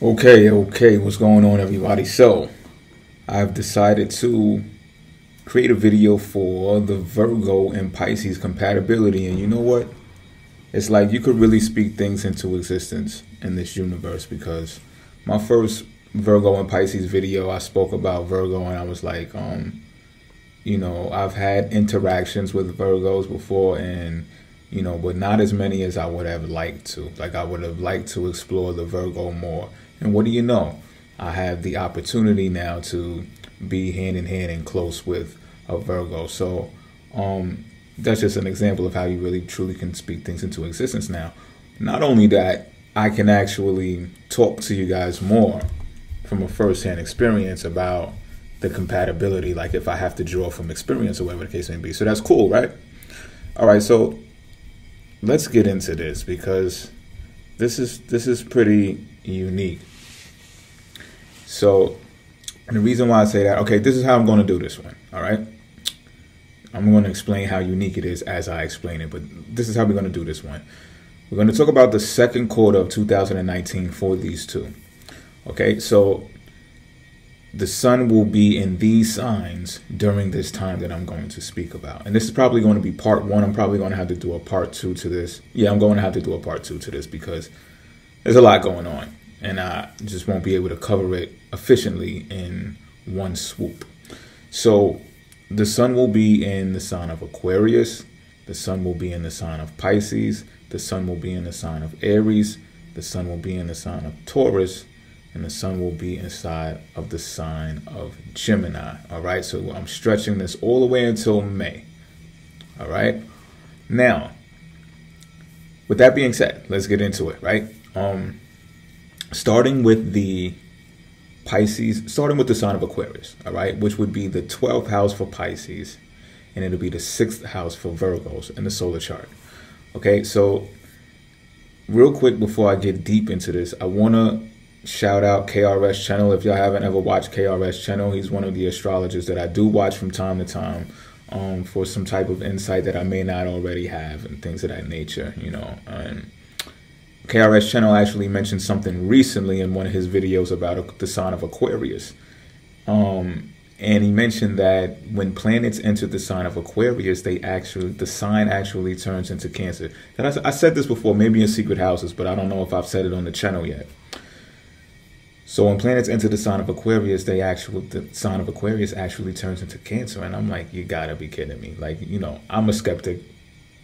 Okay, what's going on, everybody? So, I've decided to create a video for the Virgo and Pisces compatibility, and you know what? It's like you could really speak things into existence in this universe because my first Virgo and Pisces video, I spoke about Virgo and I was like, I've had interactions with Virgos before and but not as many as I would have liked to. Like I would have liked to explore the Virgo more. And what do you know? I have the opportunity now to be hand in hand and close with a Virgo. So that's just an example of how you really truly can speak things into existence now. Not only that, I can actually talk to you guys more from a first-hand experience about the compatibility, like if I have to draw from experience or whatever the case may be. So that's cool, right? All right, so let's get into this because this is pretty unique. So the reason why I say that, okay, this is how I'm going to do this one, all right? I'm going to explain how unique it is as I explain it, but this is how we're going to do this one. We're going to talk about the second quarter of 2019 for these two. Okay, so the sun will be in these signs during this time that I'm going to speak about. And this is probably going to be part one. I'm probably going to have to do a part two to this. Yeah, I'm going to have to do a part two to this because there's a lot going on. And I just won't be able to cover it efficiently in one swoop. So the sun will be in the sign of Aquarius. The sun will be in the sign of Pisces. The sun will be in the sign of Aries. The sun will be in the sign of Taurus. And the sun will be inside of the sign of Gemini. All right, so I'm stretching this all the way until May. All right. Now, with that being said, let's get into it, right? Starting with the Pisces, starting with the sign of Aquarius, all right, which would be the 12th house for Pisces, and it'll be the 6th house for Virgos in the solar chart. Okay, so real quick before I get deep into this, I want to shout out KRS Channel. If y'all haven't ever watched KRS Channel, he's one of the astrologers that I do watch from time to time for some type of insight that I may not already have and things of that nature, and KRS Channel actually mentioned something recently in one of his videos about the sign of Aquarius. And he mentioned that when planets enter the sign of Aquarius, the sign actually turns into Cancer. And I said this before, maybe in Secret Houses, but I don't know if I've said it on the channel yet. So when planets enter the sign of Aquarius, the sign of Aquarius actually turns into Cancer. And I'm like, you gotta be kidding me. Like, I'm a skeptic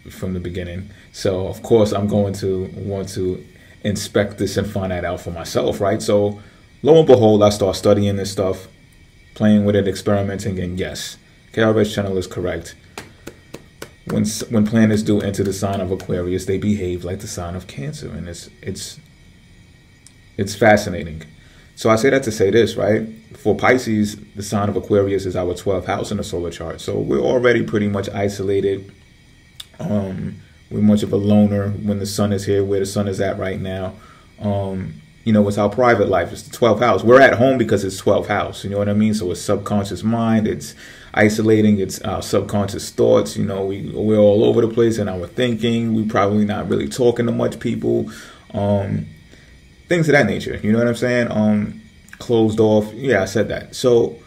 from the beginning. So of course I'm going to want to inspect this and find that out for myself, right? So lo and behold, I start studying this stuff, playing with it, experimenting, and yes, KRS Channel is correct. When planets do enter the sign of Aquarius, they behave like the sign of Cancer, and it's fascinating. So I say that to say this, right? For Pisces, the sign of Aquarius is our 12th house in the solar chart. So we're already pretty much isolated. We're much of a loner when the sun is here, where the sun is at right now. It's our private life. It's the 12th house. We're at home because it's 12th house. You know what I mean? So it's subconscious mind. It's isolating. It's our subconscious thoughts. We're all over the place in our thinking. We're probably not really talking to much people. Things of that nature. You know what I'm saying? Closed off. Yeah, I said that. So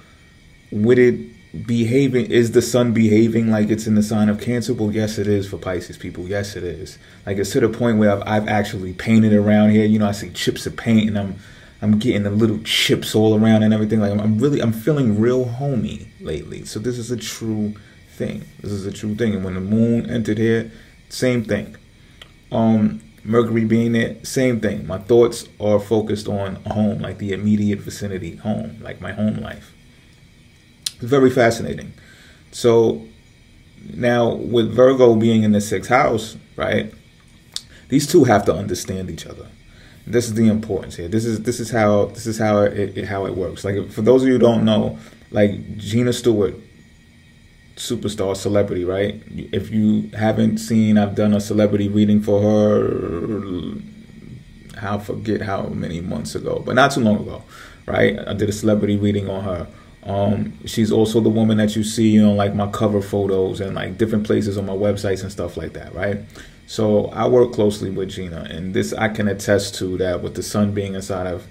with it behaving, is the sun behaving like it's in the sign of Cancer? Well, yes, it is for Pisces people. Yes, it is. Like it's to the point where I've actually painted around here. I see chips of paint, and I'm getting the little chips all around and everything. Like I'm feeling real homey lately. So this is a true thing. This is a true thing. And when the moon entered here, same thing. Mercury being there, same thing. My thoughts are focused on home, like the immediate vicinity, home, like my home life. It's very fascinating. So now with Virgo being in the 6th house, right? These two have to understand each other. This is the importance here. This is how it works. Like for those of you who don't know, like Gina Stewart, superstar celebrity, right? If you haven't seen, I've done a celebrity reading for her. I forget how many months ago, but not too long ago, right? I did a celebrity reading on her. She's also the woman that you see on like my cover photos and like different places on my websites and stuff like that, right? So I work closely with Gina, and this I can attest to, that with the sun being inside of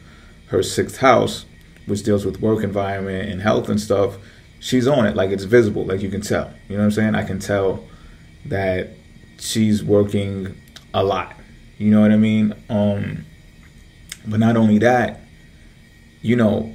her 6th house, which deals with work environment and health and stuff, she's on it. Like, it's visible, like you can tell. You know what I'm saying? I can tell that she's working a lot. You know what I mean? But not only that, you know,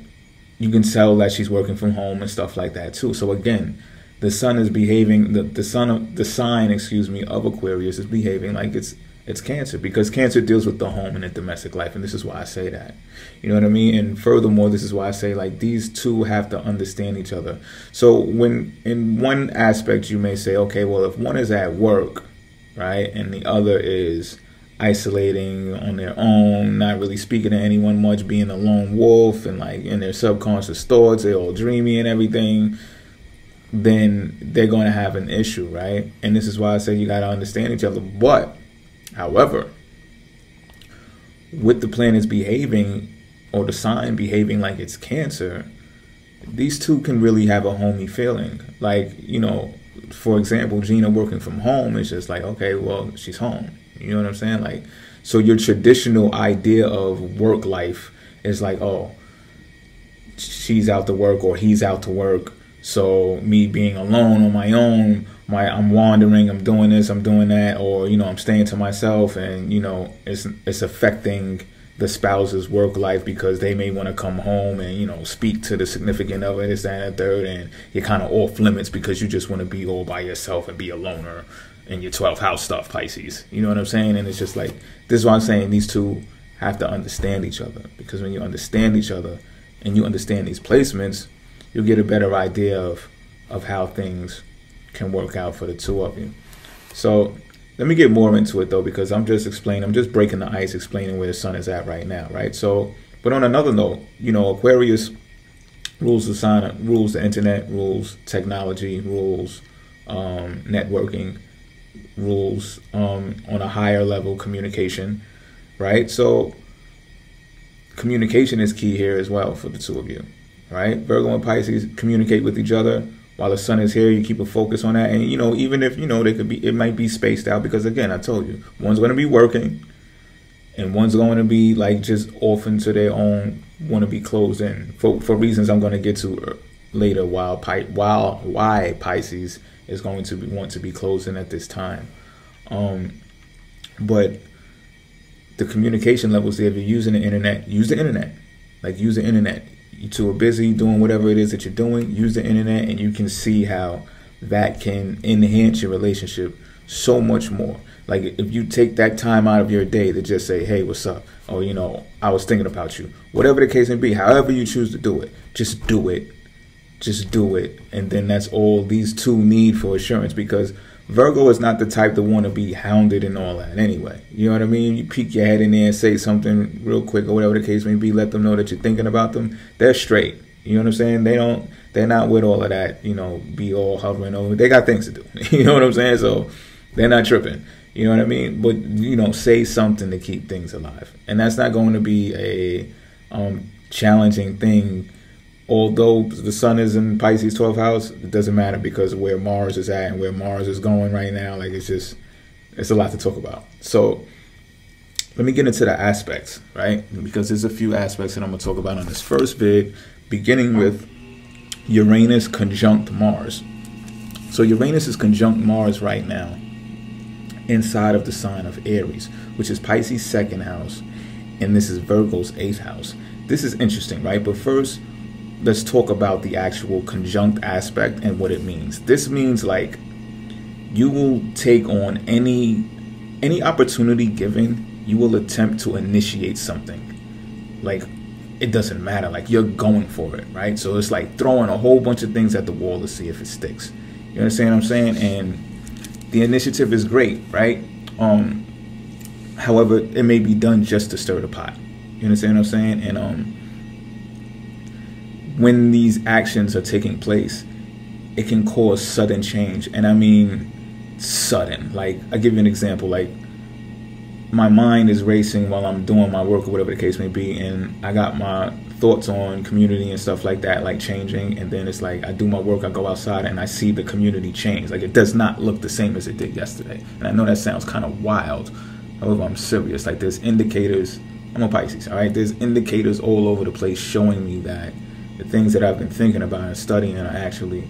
you can tell that she's working from home and stuff like that too. So again, the sun is behaving, the sign, excuse me, of Aquarius is behaving like it's Cancer, because Cancer deals with the home and the domestic life, and this is why I say that. You know what I mean? And furthermore, this is why I say, like, these two have to understand each other. So when in one aspect you may say, okay, well, if one is at work, right, and the other is isolating on their own, not really speaking to anyone much, being a lone wolf, and like in their subconscious thoughts, they're all dreamy and everything, then they're going to have an issue, right? And this is why I say you got to understand each other. But however, with the planets behaving, or the sign behaving like it's Cancer, these two can really have a homey feeling. Like, you know, for example, Gina working from home is just like, okay, well, she's home. You know what I'm saying? Like, so your traditional idea of work life is like, oh, she's out to work or he's out to work. So me being alone on my own, I'm wandering, I'm doing this, I'm doing that, or, you know, I'm staying to myself, and, you know, it's affecting the spouse's work life because they may want to come home and, you know, speak to the significant other, this, that, and the third, and you're kind of off limits because you just want to be all by yourself and be a loner in your 12th house stuff, Pisces. You know what I'm saying? And it's just like, this is why I'm saying these two have to understand each other, because when you understand each other and you understand these placements, you'll get a better idea of how things can work out for the two of you. So let me get more into it though, because I'm just breaking the ice, explaining where the sun is at right now, right? So, but on another note, you know, Aquarius rules the sign, rules the internet, rules technology, rules networking, rules on a higher level communication, right? So communication is key here as well for the two of you, right? Virgo and Pisces communicate with each other. While the sun is here, you keep a focus on that. And, you know, even if, you know, it might be spaced out, because again, I told you, one's going to be working and one's going to be like just off into their own, want to be closed in for reasons I'm going to get to later, why Pisces is going to want to be closed in at this time. But the communication levels there, if you're using the internet, use the internet. Like, use the internet. You two are busy doing whatever it is that you're doing, use the internet, and you can see how that can enhance your relationship so much more. Like, if you take that time out of your day to just say, hey, what's up? Or, you know, I was thinking about you. Whatever the case may be, however you choose to do it, just do it. Just do it. And then that's all these two need for assurance, because Virgo is not the type to want to be hounded and all that anyway. You know what I mean? You peek your head in there and say something real quick or whatever the case may be, let them know that you're thinking about them. They're straight. You know what I'm saying? They're not with all of that, you know, be all hovering over. They got things to do. You know what I'm saying? So they're not tripping. You know what I mean? But, you know, say something to keep things alive. And that's not going to be a challenging thing. Although the sun is in Pisces 12th house, it doesn't matter, because where Mars is at and where Mars is going right now, like, it's a lot to talk about. So let me get into the aspects, right? Because there's a few aspects that I'm going to talk about on this first vid, beginning with Uranus conjunct Mars. So Uranus is conjunct Mars right now inside of the sign of Aries, which is Pisces 2nd house, and this is Virgo's 8th house. This is interesting, right? But first, let's talk about the actual conjunct aspect and what it means. This means, like, you will take on any opportunity given, you will attempt to initiate something. Like, it doesn't matter. Like, you're going for it, right? So it's like throwing a whole bunch of things at the wall to see if it sticks. You understand what I'm saying? And the initiative is great, right? However, it may be done just to stir the pot. You understand what I'm saying? And when these actions are taking place, it can cause sudden change. And I mean sudden. Like, I'll give you an example. Like, my mind is racing while I'm doing my work or whatever the case may be, and I got my thoughts on community and stuff like that, like changing, and then it's like I do my work, I go outside, and I see the community change. Like, it does not look the same as it did yesterday. And I know that sounds kind of wild. However, I'm serious. Like, there's indicators I'm a Pisces, all right? There's indicators all over the place showing me that the things that I've been thinking about and studying are actually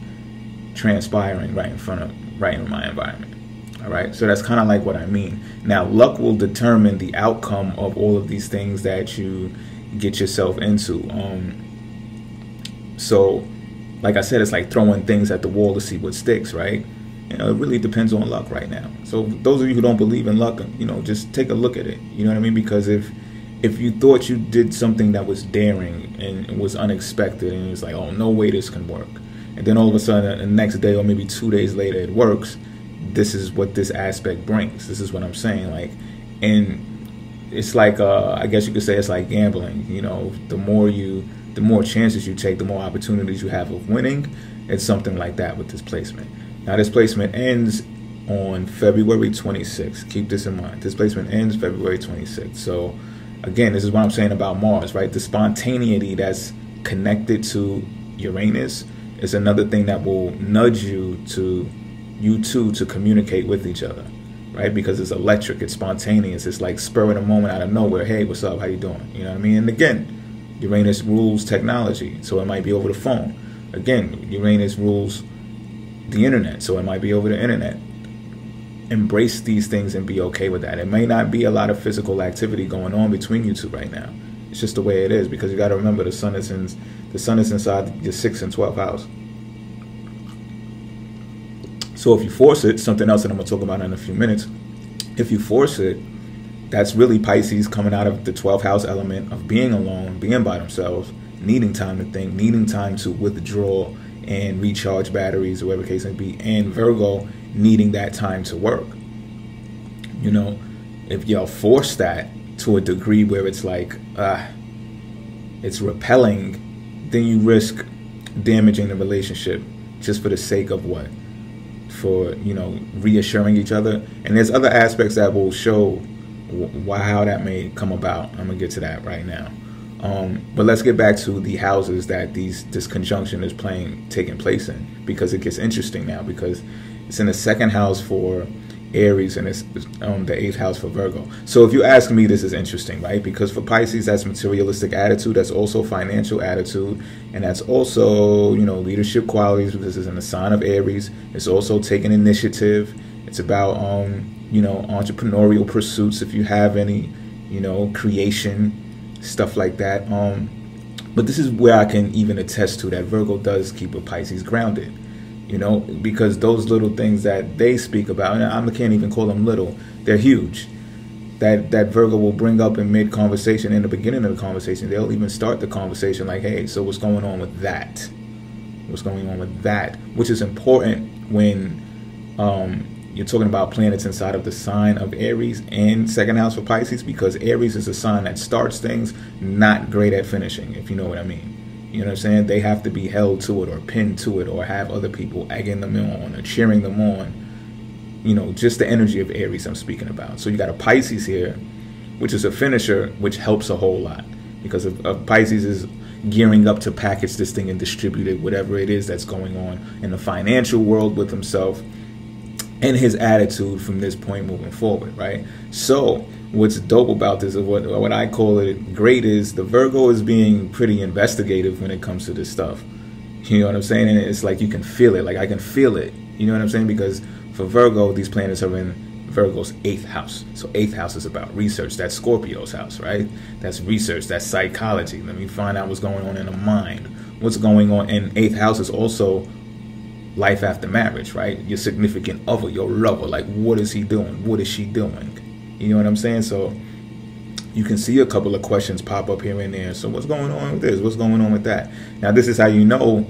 transpiring right in my environment. All right, so that's kind of like what I mean. Now, luck will determine the outcome of all of these things that you get yourself into. So, like I said, it's like throwing things at the wall to see what sticks, right? It really depends on luck right now. So, those of you who don't believe in luck, just take a look at it. You know what I mean? Because if you thought you did something that was daring and it was unexpected, and it was like, oh, no way this can work, and then all of a sudden, the next day or maybe 2 days later, it works. This is what this aspect brings. This is what I'm saying. Like, and it's like, I guess you could say it's like gambling. The more chances you take, the more opportunities you have of winning. It's something like that with this placement. Now, this placement ends on February 26th. Keep this in mind. This placement ends February 26th. So, again, this is what I'm saying about Mars, right? The spontaneity that's connected to Uranus is another thing that will nudge you two to communicate with each other, right? Because it's electric, it's spontaneous, it's like spur of the moment out of nowhere. Hey, what's up? How you doing? You know what I mean? And again, Uranus rules technology, so it might be over the phone. Again, Uranus rules the internet, so it might be over the internet. Embrace these things and be okay with that. It may not be a lot of physical activity going on between you two right now. It's just the way it is, because you got to remember the sun is inside your 6th and 12th house. So if you force it, something else that I'm going to talk about in a few minutes, if you force it, that's really Pisces coming out of the 12th house element of being alone, being by themselves, needing time to think, needing time to withdraw and recharge batteries, or whatever the case may be, and Virgo needing that time to work. If y'all force that to a degree where it's like, it's repelling, then you risk damaging the relationship just for the sake of what? For reassuring each other. And there's other aspects that will show how that may come about. I'm gonna get to that right now. But let's get back to the houses that this conjunction is taking place in, because it gets interesting now, because it's in the 2nd house for Aries and it's the 8th house for Virgo. So if you ask me, this is interesting, right? Because for Pisces, that's materialistic attitude, that's also financial attitude, and that's also leadership qualities, because it's in the sign of Aries. It's also taking initiative. It's about entrepreneurial pursuits, if you have any, creation, stuff like that. But this is where I can even attest to that Virgo does keep a Pisces grounded. Because those little things that they speak about, and I can't even call them little, they're huge. That Virgo will bring up in mid-conversation, in the beginning of the conversation, they'll even start the conversation like, hey, so what's going on with that? What's going on with that? Which is important when you're talking about planets inside of the sign of Aries and 2nd house for Pisces, because Aries is a sign that starts things, not great at finishing, if you know what I mean. You know what I'm saying? They have to be held to it or pinned to it, or have other people egging them on or cheering them on. Just the energy of Aries I'm speaking about. So you got a Pisces here, which is a finisher, which helps a whole lot, because of Pisces is gearing up to package this thing and distribute it, whatever it is that's going on in the financial world with himself and his attitude from this point moving forward, right? So what's dope about this, what I call it great, is the Virgo is being pretty investigative when it comes to this stuff. You know what I'm saying? And it's like you can feel it. Like I can feel it. You know what I'm saying? Because for Virgo, these planets are in Virgo's 8th house. So 8th house is about research. That's Scorpio's house, right? That's research. That's psychology. Let me find out what's going on in the mind. What's going on. And 8th house is also life after marriage, right? Your significant other, your lover. Like, what is he doing? What is she doing? You know what I'm saying? So you can see a couple of questions pop up here and there. So what's going on with this? What's going on with that? Now, this is how you know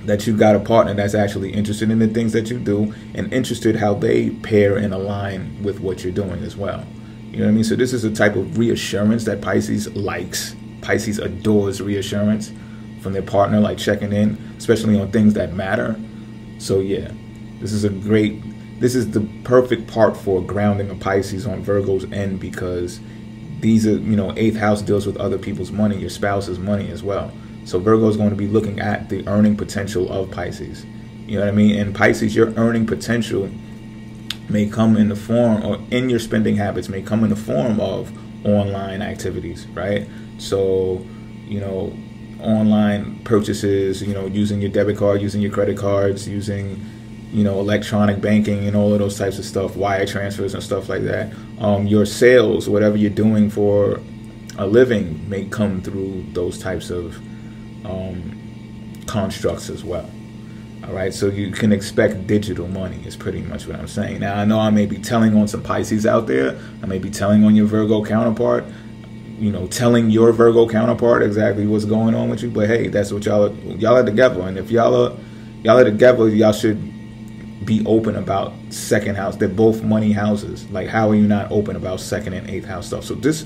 that you got a partner that's actually interested in the things that you do, and interested how they pair and align with what you're doing as well. You know what I mean? So this is a type of reassurance that Pisces likes. Pisces adores reassurance from their partner, like checking in, especially on things that matter. So yeah, this is the perfect part for grounding a Pisces on Virgo's end, because these are, 8th house deals with other people's money, your spouse's money as well. So Virgo is going to be looking at the earning potential of Pisces. You know what I mean? And Pisces, your earning potential may come in the form, or in your spending habits may come in the form of online activities, right? So, you know, online purchases, you know, using your debit card, using your credit cards, using, you know, electronic banking and all of those types of stuff, wire transfers and stuff like that. Your sales, whatever you're doing for a living, may come through those types of constructs as well. All right, so you can expect digital money is pretty much what I'm saying. Now, I know I may be telling on some Pisces out there. I may be telling on your Virgo counterpart, you know, telling your Virgo counterpart exactly what's going on with you. But hey, that's what y'all are together. And if y'all are together, y'all should be open about second house. They're both money houses. Like, how are you not open about second and eighth house stuff? So this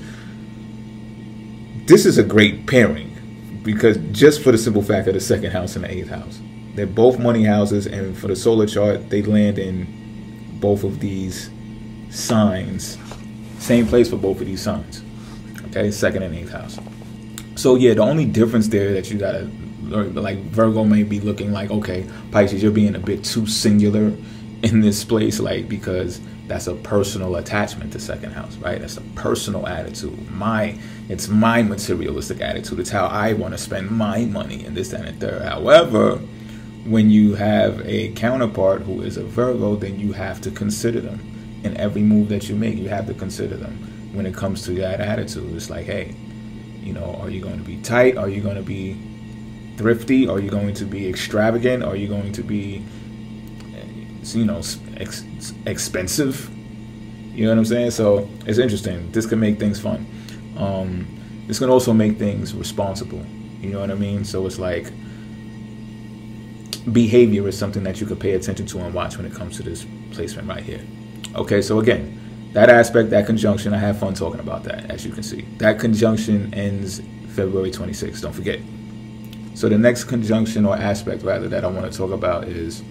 is a great pairing, because just for the simple fact of the second house and the eighth house. They're both money houses, and for the solar chart, they land in both of these signs. Same place for both of these signs. Okay, second and eighth house. So yeah, the only difference there that you gotta, like, Virgo may be looking like, okay, Pisces, you're being a bit too singular in this place, like, because that's a personal attachment to second house, right? That's a personal attitude. It's my materialistic attitude. It's how I want to spend my money and this, that, and the third. However, when you have a counterpart who is a Virgo, then you have to consider them in every move that you make. You have to consider them when it comes to that attitude. It's like, hey, you know, are you going to be tight? Are you going to be thrifty? Are you going to be extravagant? Are you going to be, you know, expensive? You know what I'm saying? So it's interesting. This can make things fun. This can also make things responsible. You know what I mean? So it's like, behavior is something that you could pay attention to and watch when it comes to this placement right here. Okay, so again, that aspect, that conjunction, I have fun talking about that, as you can see. That conjunction ends February 26th, don't forget. So the next conjunction, or aspect rather, that I want to talk about is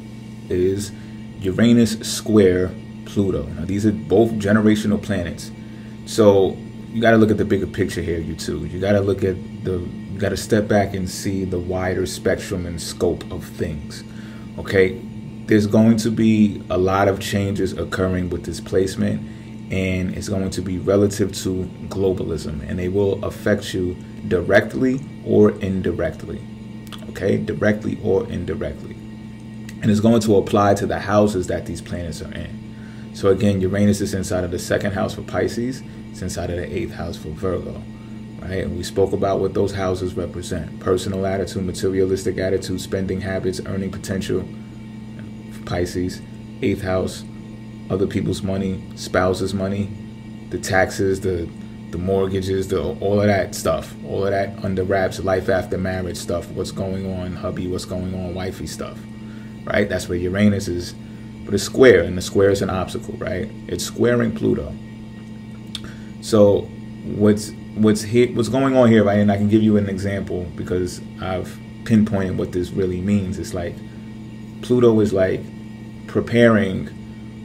Uranus square Pluto. Now, these are both generational planets. So you got to look at the bigger picture here, you two. You got to look at you got to step back and see the wider spectrum and scope of things. Okay, there's going to be a lot of changes occurring with this placement, and it's going to be relative to globalism, and they will affect you directly or indirectly. Okay, directly or indirectly. And it's going to apply to the houses that these planets are in. So again, Uranus is inside of the second house for Pisces. It's inside of the eighth house for Virgo. Right? And we spoke about what those houses represent. Personal attitude, materialistic attitude, spending habits, earning potential for Pisces. Eighth house, other people's money, spouses' money, the taxes, the mortgages, all of that stuff. All of that under wraps, life after marriage stuff. What's going on, hubby, what's going on, wifey stuff. Right? That's where Uranus is. But it's square, and the square is an obstacle, right? It's squaring Pluto. So what's going on here, right? And I can give you an example because I've pinpointed what this really means. It's like Pluto is like preparing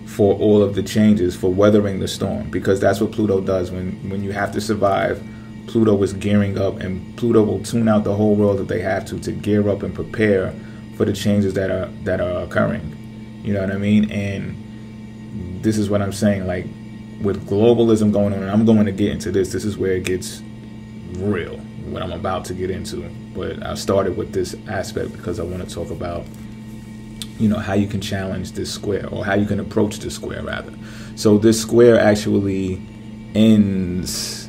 for all of the changes, for weathering the storm, because that's what Pluto does. When you have to survive, Pluto is gearing up, and Pluto will tune out the whole world if they have to gear up and prepare for the changes that are occurring. You know what I mean? And this is what I'm saying, like, with globalism going on, and I'm going to get into this. This is where it gets real, what I'm about to get into. But I started with this aspect because I want to talk about, you know, how you can challenge this square, or how you can approach this square, rather. So this square actually ends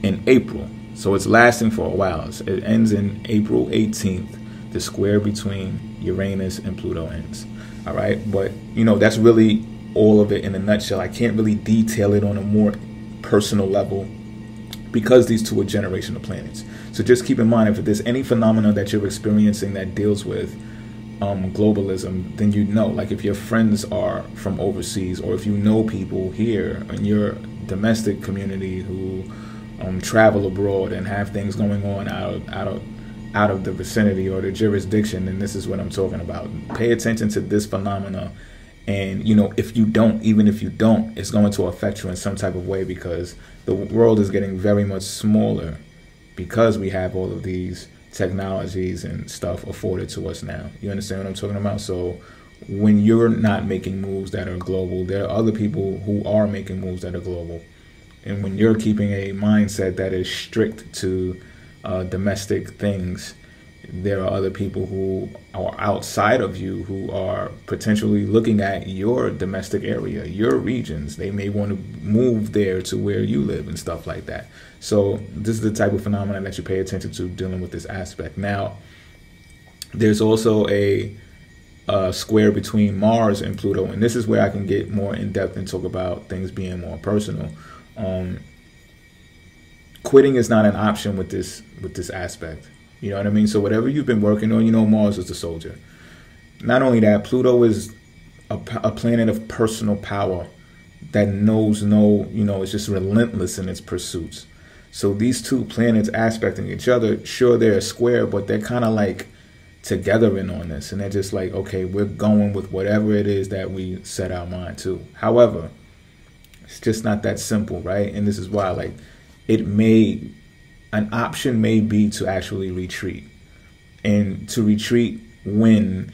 in April. So it's lasting for a while. It ends in April 18th. The square between Uranus and Pluto ends. All right. But, you know, that's really all of it in a nutshell. I can't really detail it on a more personal level because these two are generational planets. So just keep in mind, if there's any phenomena that you're experiencing that deals with globalism, then you know, like if your friends are from overseas, or if you know people here in your domestic community who travel abroad and have things going on out of the vicinity or the jurisdiction, then this is what I'm talking about. Pay attention to this phenomena. And, you know, even if you don't, it's going to affect you in some type of way, because the world is getting very much smaller because we have all of these technologies and stuff afforded to us now. You understand what I'm talking about? So when you're not making moves that are global, there are other people who are making moves that are global. And when you're keeping a mindset that is strict to domestic things, there are other people who are outside of you who are potentially looking at your domestic area, your regions. They may want to move there to where you live and stuff like that. So this is the type of phenomenon that you pay attention to dealing with this aspect. Now, there's also a square between Mars and Pluto, and this is where I can get more in depth and talk about things being more personal. Quitting is not an option with this aspect. You know what I mean? So whatever you've been working on, you know, Mars is the soldier. Not only that, Pluto is a planet of personal power that knows no, you know, it's just relentless in its pursuits. So these two planets aspecting each other, sure, they're a square, but they're kind of like together in on this. And they're just like, okay, we're going with whatever it is that we set our mind to. However, it's just not that simple, right? And this is why, like, an option may be to actually retreat, and to retreat when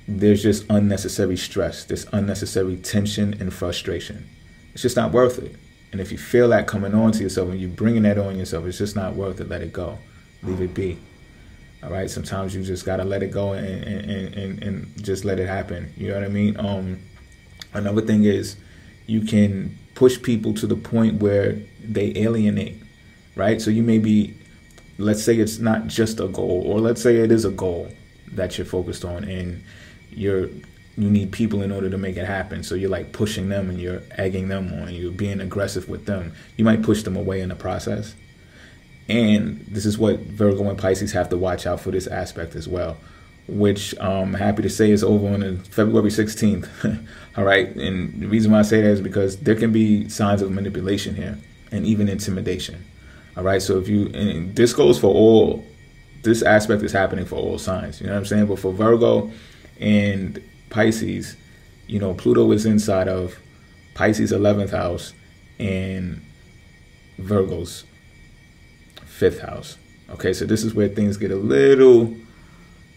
there's just unnecessary stress, there's unnecessary tension and frustration. It's just not worth it. And if you feel that coming on to yourself and you're bringing that on yourself, it's just not worth it. Let it go. Leave it be. All right. Sometimes you just got to let it go and just let it happen. You know what I mean? Another thing is you can push people to the point where they alienate. Right? So you may be, let's say it's not just a goal, or let's say it is a goal that you're focused on, and you need people in order to make it happen. So you're like pushing them and you're egging them on, you're being aggressive with them. You might push them away in the process. And this is what Virgo and Pisces have to watch out for, this aspect as well, which I'm happy to say is over on February 16th. All right. And the reason why I say that is because there can be signs of manipulation here and even intimidation. All right, so and this goes for all, this aspect is happening for all signs, you know what I'm saying? But for Virgo and Pisces, you know, Pluto is inside of Pisces' 11th house and Virgo's 5th house. Okay, so this is where things get a little,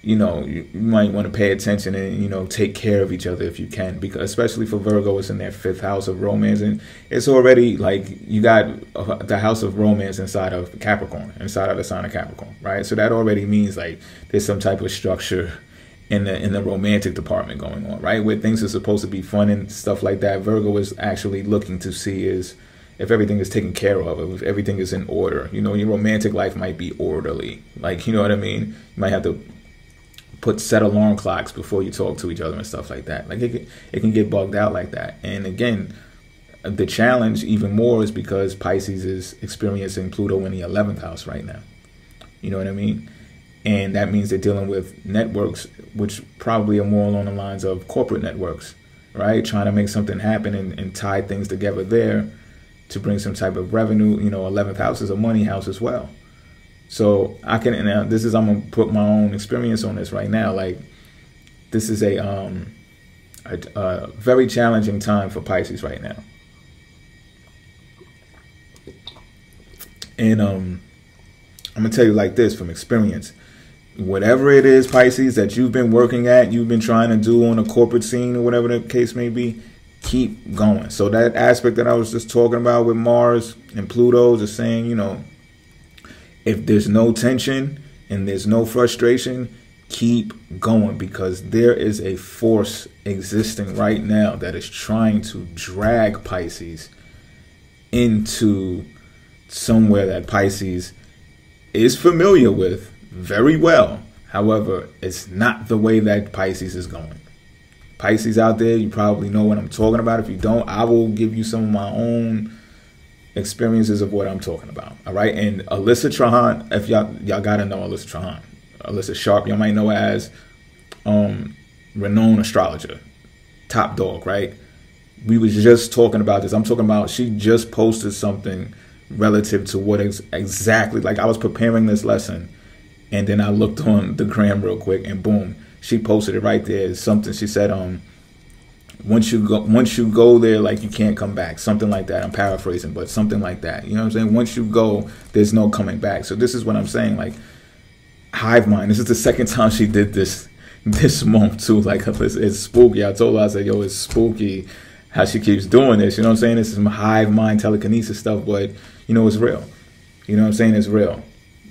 you know, you might want to pay attention and, you know, take care of each other if you can, because especially for Virgo, it's in their 5th house of romance, and it's already like you got the house of romance inside of Capricorn, inside of the sign of Capricorn, right? So that already means like there's some type of structure in the romantic department going on, right? Where things are supposed to be fun and stuff like that. Virgo is actually looking to see is if everything is taken care of, if everything is in order. You know, your romantic life might be orderly, like, you know what I mean? You might have to set alarm clocks before you talk to each other and stuff like that. Like it can get bugged out like that. And again, the challenge even more is because Pisces is experiencing Pluto in the 11th house right now. You know what I mean? And that means they're dealing with networks, which probably are more along the lines of corporate networks, right? Trying to make something happen and tie things together there to bring some type of revenue. You know, 11th house is a money house as well. So I can, and this is, I'm going to put my own experience on this right now. Like, this is a very challenging time for Pisces right now. And I'm going to tell you like this from experience. Whatever it is, Pisces, that you've been working at, you've been trying to do on a corporate scene or whatever the case may be, keep going. So that aspect that I was just talking about with Mars and Pluto, just saying, you know, if there's no tension and there's no frustration, keep going, because there is a force existing right now that is trying to drag Pisces into somewhere that Pisces is familiar with very well. However, it's not the way that Pisces is going. Pisces out there, you probably know what I'm talking about. If you don't, I will give you some of my own experiences of what I'm talking about. All right. And Alyssa Trahan, if y'all gotta know Alyssa Trahan, Alyssa Sharp, y'all might know as renowned astrologer, top dog, right? We was just talking about this. I'm talking about, she just posted something relative to what exactly, like I was preparing this lesson and then I looked on the gram real quick and boom, she posted it right there. Something she said, once you go there, like you can't come back. Something like that. I'm paraphrasing, but something like that. You know what I'm saying? Once you go, there's no coming back. So this is what I'm saying. Like, hive mind. This is the second time she did this month too. Like, it's spooky. I told her, I said, yo, it's spooky how she keeps doing this. You know what I'm saying? This is some hive mind telekinesis stuff, but you know, it's real. You know what I'm saying? It's real.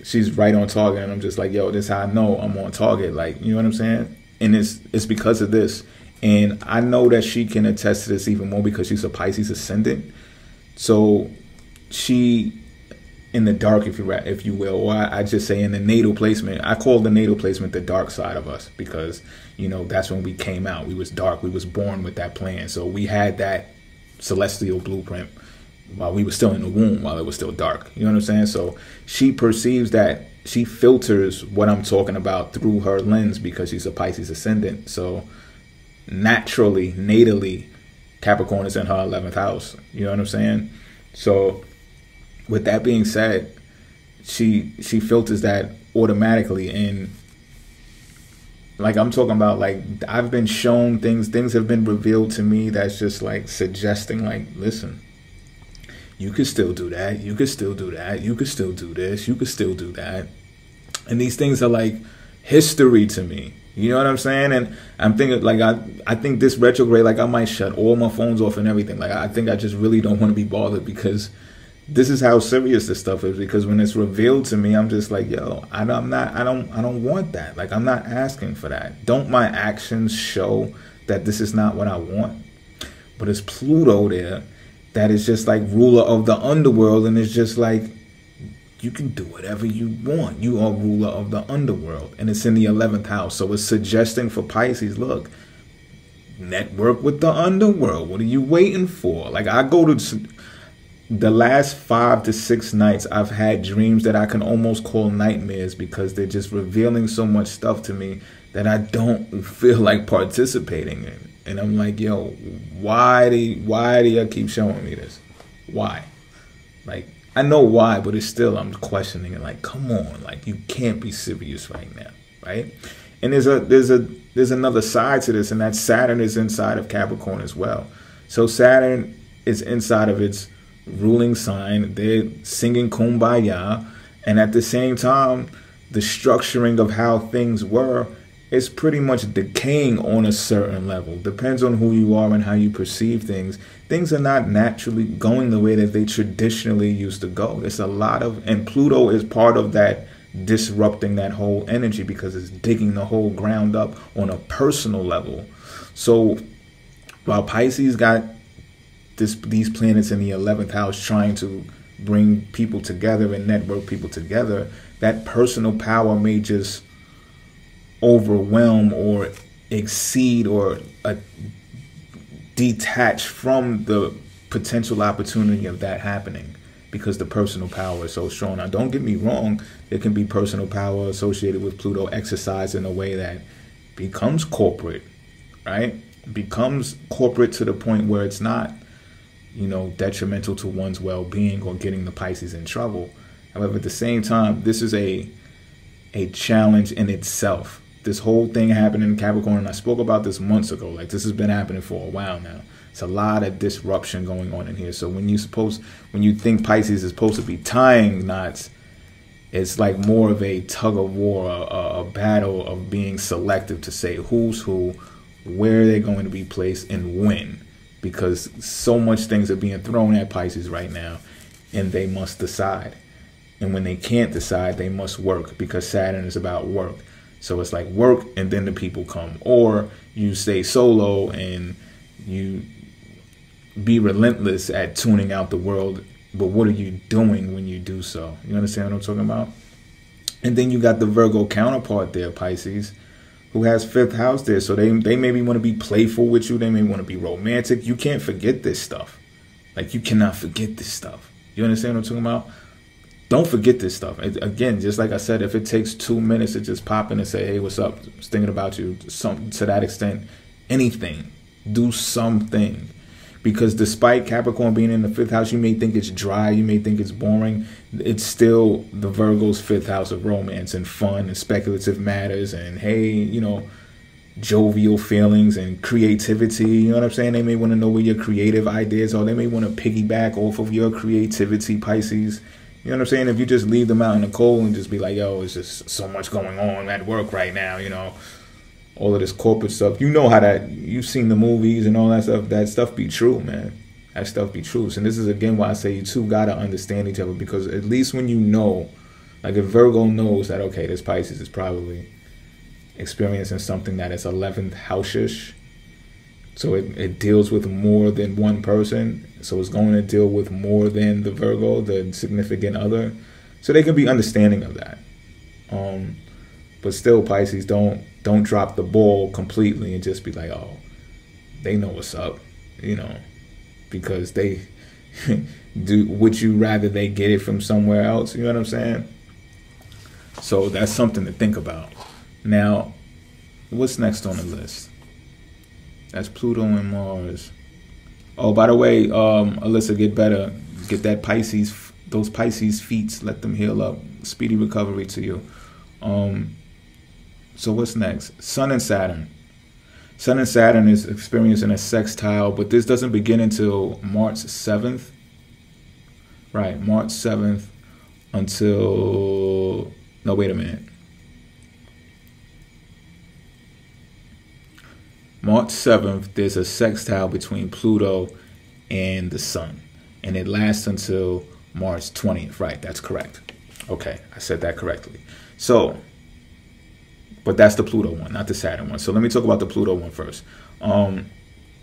She's right on target, and I'm just like, yo, this is how I know I'm on target. Like, you know what I'm saying? And it's because of this. And I know that she can attest to this even more because she's a Pisces ascendant. So she, in the dark, if you will, or I just say in the natal placement, I call the natal placement the dark side of us because, you know, that's when we came out. We was dark. We was born with that plan. So we had that celestial blueprint while we were still in the womb, while it was still dark. You know what I'm saying? So she perceives that. She filters what I'm talking about through her lens because she's a Pisces ascendant. So naturally, natally, Capricorn is in her 11th house. You know what I'm saying? So with that being said, she filters that automatically. And like I'm talking about, like I've been shown things have been revealed to me that's just like suggesting, like, listen, you could still do that. You could still do that. You could still do this. You could still do that. And these things are like history to me. You know what I'm saying? And I'm thinking, like, I think this retrograde, like, I might shut all my phones off and everything. Like, I think I just really don't want to be bothered because this is how serious this stuff is. Because when it's revealed to me, I'm just like, yo, I don't want that. Like, I'm not asking for that. Don't my actions show that this is not what I want? But it's Pluto there that is just like ruler of the underworld, and it's just like, you can do whatever you want. You are ruler of the underworld, and it's in the 11th house. So it's suggesting for Pisces, look, network with the underworld. What are you waiting for? Like, I go to the last 5 to 6 nights, I've had dreams that I can almost call nightmares because they're just revealing so much stuff to me that I don't feel like participating in. And I'm like, yo, why do you keep showing me this? Why? Like, I know why, but it's still, I'm questioning it. Like, come on, like, you can't be serious right now, right? And there's another side to this, and that Saturn is inside of Capricorn as well. So Saturn is inside of its ruling sign. They're singing Kumbaya, and at the same time, the structuring of how things were is pretty much decaying on a certain level. Depends on who you are and how you perceive things. Things are not naturally going the way that they traditionally used to go. It's a lot of, and Pluto is part of that, disrupting that whole energy because it's digging the whole ground up on a personal level. So while Pisces got these planets in the 11th house trying to bring people together and network people together, that personal power may just overwhelm or exceed or detach from the potential opportunity of that happening because the personal power is so strong. Now, don't get me wrong, there can be personal power associated with Pluto exercised in a way that becomes corporate, right? Becomes corporate to the point where it's not, you know, detrimental to one's well-being or getting the Pisces in trouble. However, at the same time, this is a challenge in itself. This whole thing happened in Capricorn, and I spoke about this months ago. Like, this has been happening for a while now. It's a lot of disruption going on in here. So when you think Pisces is supposed to be tying knots, it's like more of a tug of war, a battle of being selective to say who's who, where they're going to be placed, and when. Because so much things are being thrown at Pisces right now, and they must decide. And when they can't decide, they must work, because Saturn is about work. So it's like work and then the people come. Or you stay solo and you be relentless at tuning out the world. But what are you doing when you do so? You understand what I'm talking about? And then you got the Virgo counterpart there, Pisces, who has 5th house there. So they maybe want to be playful with you. They may want to be romantic. You can't forget this stuff. Like, you cannot forget this stuff. You understand what I'm talking about? Don't forget this stuff. Again, just like I said, if it takes 2 minutes to just pop in and say, hey, what's up? I was thinking about you. To that extent, anything. Do something. Because despite Capricorn being in the 5th house, you may think it's dry. You may think it's boring. It's still the Virgo's 5th house of romance and fun and speculative matters. And, hey, you know, jovial feelings and creativity. You know what I'm saying? They may want to know where your creative ideas are. They may want to piggyback off of your creativity, Pisces. You know what I'm saying? If you just leave them out in the cold and just be like, yo, it's just so much going on at work right now, you know, all of this corporate stuff. You know how that, you've seen the movies and all that stuff. That stuff be true, man. That stuff be true. And this is again why I say you two gotta understand each other, because at least when you know, like if Virgo knows that, okay, this Pisces is probably experiencing something that is 11th house-ish, so it deals with more than one person, so it's going to deal with more than the Virgo, the significant other, so they can be understanding of that. But still, Pisces, don't drop the ball completely and just be like, oh, they know what's up, you know, because they would you rather they get it from somewhere else? You know what I'm saying? So that's something to think about. Now, what's next on the list? That's Pluto and Mars. Oh, by the way, Alyssa, get better. Get that Pisces, those Pisces feet, let them heal up. Speedy recovery to you. So what's next? Sun and Saturn. Sun and Saturn is experiencing a sextile, but this doesn't begin until March 7th. Right, March 7th until... No, wait a minute. March 7th, there's a sextile between Pluto and the Sun. And it lasts until March 20th. Right, that's correct. Okay, I said that correctly. So, but that's the Pluto one, not the Saturn one. So let me talk about the Pluto one first.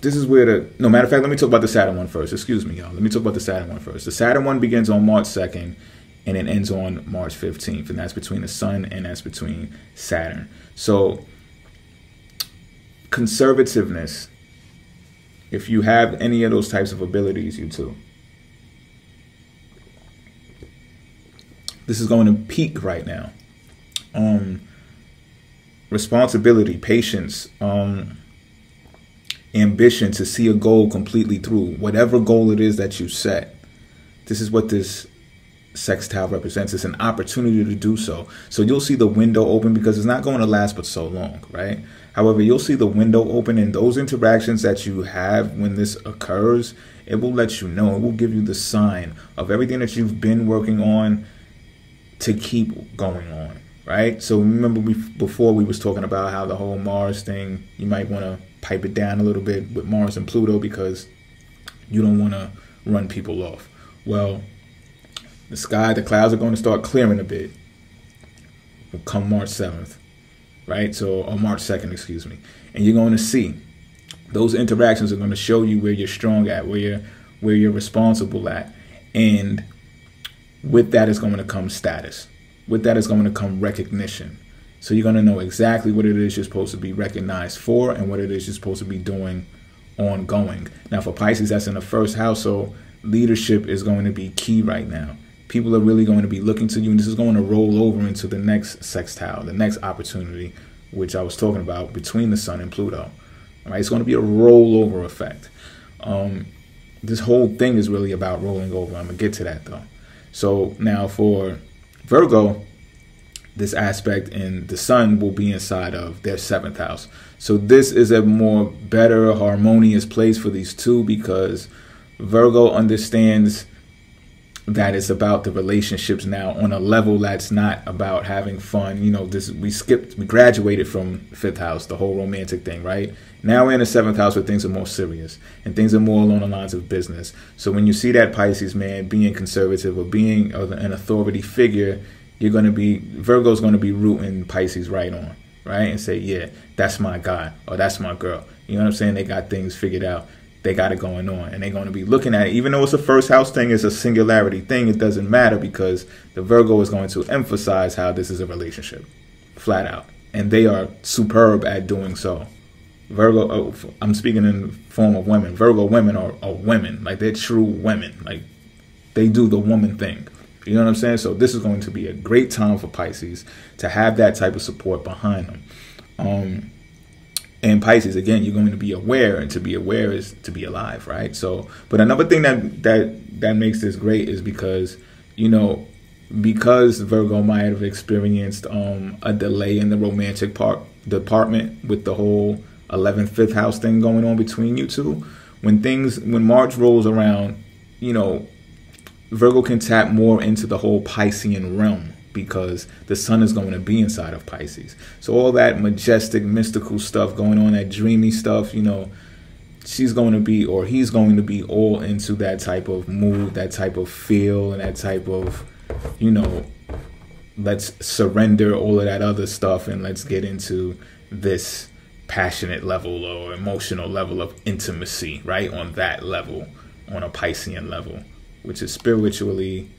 This is where no, matter of fact, let me talk about the Saturn one first. Excuse me, y'all. Let me talk about the Saturn one first. The Saturn one begins on March 2nd. And it ends on March 15th. And that's between the Sun and that's between Saturn. So conservativeness, if you have any of those types of abilities, you too, this is going to peak right now. Responsibility, patience, ambition to see a goal completely through, whatever goal it is that you set. This is what this sextile represents. It's an opportunity to do so. So you'll see the window open, because it's not going to last but so long, right? However, you'll see the window open, and those interactions that you have when this occurs, it will let you know, it will give you the sign of everything that you've been working on to keep going on, right? So remember before we was talking about how the whole Mars thing, you might want to pipe it down a little bit with Mars and Pluto, because you don't want to run people off. Well, the clouds are going to start clearing a bit come March 7th, right? So, or March 2nd, excuse me. And you're going to see those interactions are going to show you where you're strong at, where you're responsible at. And with that is going to come status. With that is going to come recognition. So you're going to know exactly what it is you're supposed to be recognized for and what it is you're supposed to be doing ongoing. Now, for Pisces, that's in the first house. So leadership is going to be key right now. People are really going to be looking to you, and this is going to roll over into the next sextile, the next opportunity, which I was talking about between the Sun and Pluto. All right, it's going to be a rollover effect. This whole thing is really about rolling over. I'm going to get to that, though. So now for Virgo, this aspect in the Sun will be inside of their 7th house. So this is a more better, harmonious place for these two, because Virgo understands that it's about the relationships now on a level that's not about having fun. You know, we graduated from 5th house, the whole romantic thing, right? Now we're in the 7th house where things are more serious and things are more along the lines of business. So when you see that Pisces man being conservative or being an authority figure, Virgo's going to be rooting Pisces right on, right? And say, yeah, that's my guy or that's my girl. You know what I'm saying? They got things figured out. They got it going on, and they're going to be looking at it. Even though it's a first house thing, it's a singularity thing, it doesn't matter, because the Virgo is going to emphasize how this is a relationship, flat out. And they are superb at doing so. Virgo, I'm speaking in the form of women. Virgo women are women. Like, they're true women. Like, they do the woman thing. You know what I'm saying? So this is going to be a great time for Pisces to have that type of support behind them. And Pisces, again, you're going to be aware, and to be aware is to be alive, right? So, but another thing that makes this great is because, you know, because Virgo might have experienced a delay in the romantic department with the whole 11th, 5th house thing going on between you two. When March rolls around, you know, Virgo can tap more into the whole Piscean realm, because the sun is going to be inside of Pisces. So all that majestic, mystical stuff going on, that dreamy stuff, you know, she's going to be, or he's going to be all into that type of mood, that type of feel, and that type of, you know, let's surrender all of that other stuff and let's get into this passionate level or emotional level of intimacy, right? On that level, on a Piscean level, which is spiritually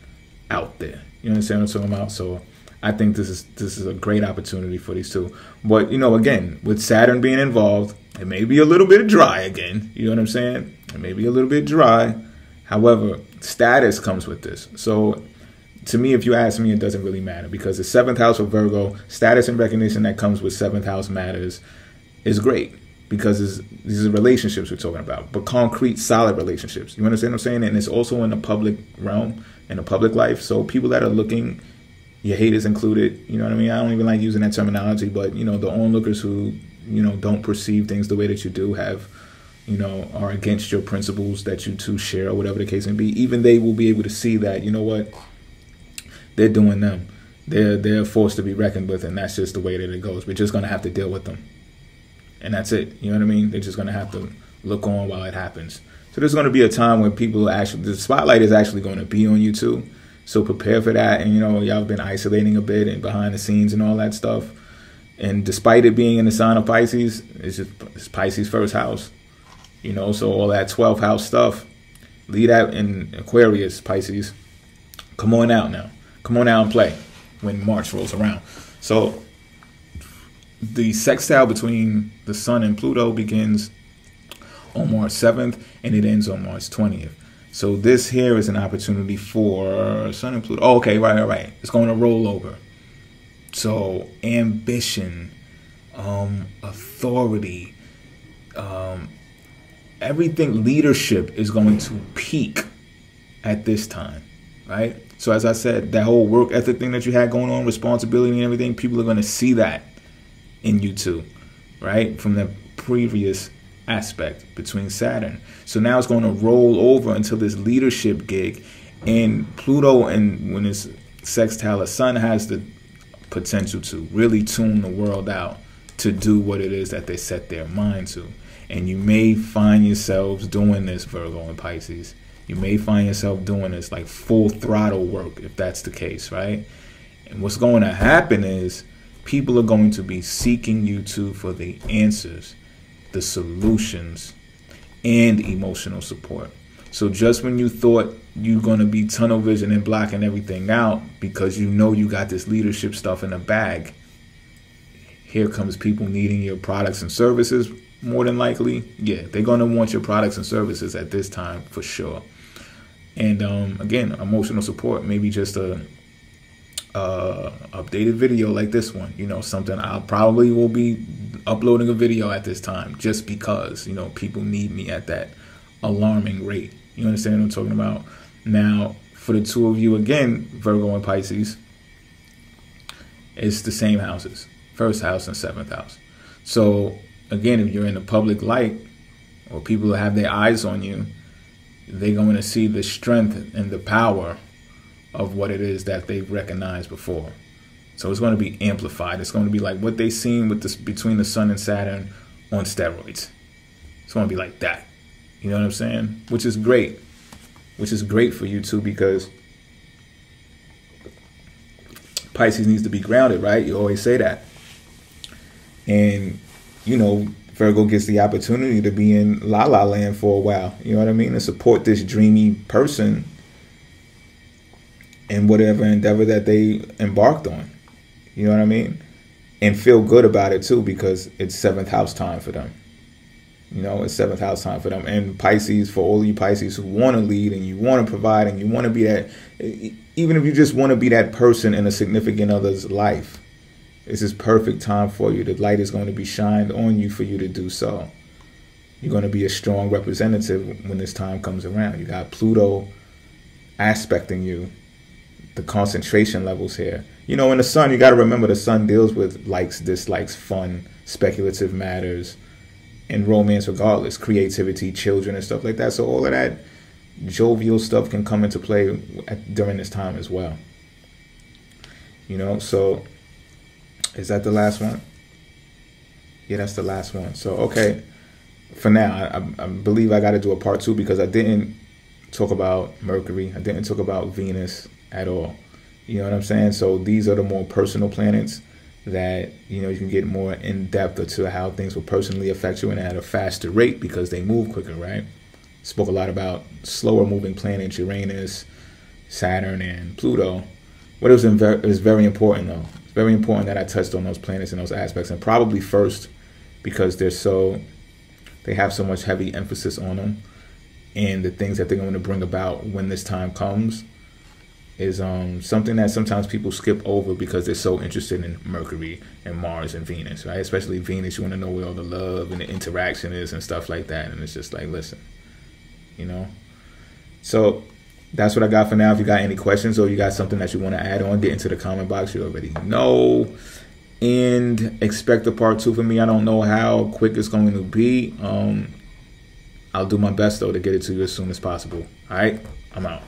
out there. You understand what I'm talking about? So I think this is a great opportunity for these two. But, you know, again, with Saturn being involved, it may be a little bit dry again. You know what I'm saying? It may be a little bit dry. However, status comes with this. So to me, if you ask me, it doesn't really matter, because the 7th house of Virgo, status and recognition that comes with 7th house matters, is great, because these are relationships we're talking about, but concrete, solid relationships. You understand what I'm saying? And it's also in the public realm, in the public life. So people that are looking, your haters included, you know what I mean? I don't even like using that terminology, but, you know, the onlookers who, you know, don't perceive things the way that you do, have, you know, are against your principles that you two share, or whatever the case may be, even they will be able to see that, you know what, they're doing them. They're a force to be reckoned with, and that's just the way that it goes. We're just going to have to deal with them. And that's it. You know what I mean? They're just going to have to look on while it happens. So there's going to be a time when people actually, the spotlight is actually going to be on you too. So prepare for that. And, you know, y'all have been isolating a bit and behind the scenes and all that stuff. And despite it being in the sign of Pisces, it's Pisces' first house. You know, so all that 12th house stuff, leave that in Aquarius, Pisces. Come on out now. Come on out and play when March rolls around. So the sextile between the Sun and Pluto begins on March 7th and it ends on March 20th. So this here is an opportunity for Sun and Pluto. Oh, okay, right. It's going to roll over. So ambition, authority, everything, leadership is going to peak at this time, right? So as I said, that whole work ethic thing that you had going on, responsibility and everything, people are going to see that in you too, right? From the previous aspect between Saturn. So now it's going to roll over into this leadership gig. And Pluto, and when it's sextile, the Sun has the potential to really tune the world out to do what it is that they set their mind to. And you may find yourselves doing this, Virgo and Pisces. You may find yourself doing this like full throttle work, if that's the case, right? And what's going to happen is people are going to be seeking you too for the answers, the solutions, and emotional support. So just when you thought you're going to be tunnel vision and blocking everything out because you know you got this leadership stuff in the bag, here comes people needing your products and services more than likely. Yeah, they're going to want your products and services at this time for sure. And again, emotional support, maybe just a updated video like this one, you know, something. I probably will be uploading a video at this time just because, you know, people need me at that alarming rate. You understand what I'm talking about? Now, for the two of you, again, Virgo and Pisces, it's the same houses, 1st house and 7th house. So again, if you're in the public light or people have their eyes on you, they're going to see the strength and the power of what it is that they've recognized before. So it's going to be amplified. It's going to be like what they've seen with this between the Sun and Saturn on steroids. It's going to be like that. You know what I'm saying? Which is great. Which is great for you too, because Pisces needs to be grounded, right? You always say that. And, you know, Virgo gets the opportunity to be in La La Land for a while. You know what I mean? And support this dreamy person in whatever endeavor that they embarked on. You know what I mean? And feel good about it too, because it's 7th house time for them. You know, it's 7th house time for them. And Pisces, for all of you Pisces who want to lead and you want to provide and you want to be that, even if you just want to be that person in a significant other's life, this is perfect time for you. The light is going to be shined on you for you to do so. You're going to be a strong representative when this time comes around. You got Pluto aspecting you, the concentration levels here. You know, in the Sun, you got to remember the Sun deals with likes, dislikes, fun, speculative matters, and romance regardless, creativity, children, and stuff like that. So all of that jovial stuff can come into play during this time as well. You know, so is that the last one? Yeah, that's the last one. So, okay, for now, I believe I got to do a part 2 because I didn't talk about Mercury. I didn't talk about Venus at all. You know what I'm saying? So these are the more personal planets that, you know, you can get more in depth into how things will personally affect you and at a faster rate because they move quicker, right? Spoke a lot about slower moving planets, Uranus, Saturn, and Pluto. What it was very important though. It's very important that I touched on those planets and those aspects, and probably first because they have so much heavy emphasis on them, and the things that they're going to bring about when this time comes is something that sometimes people skip over because they're so interested in Mercury and Mars and Venus, right? Especially Venus, you want to know where all the love and the interaction is and stuff like that. And it's just like, listen, you know. So that's what I got for now. If you got any questions or you got something that you want to add on, get into the comment box. You already know. And expect a part 2 from me. I don't know how quick it's going to be. I'll do my best, though, to get it to you as soon as possible. All right? I'm out.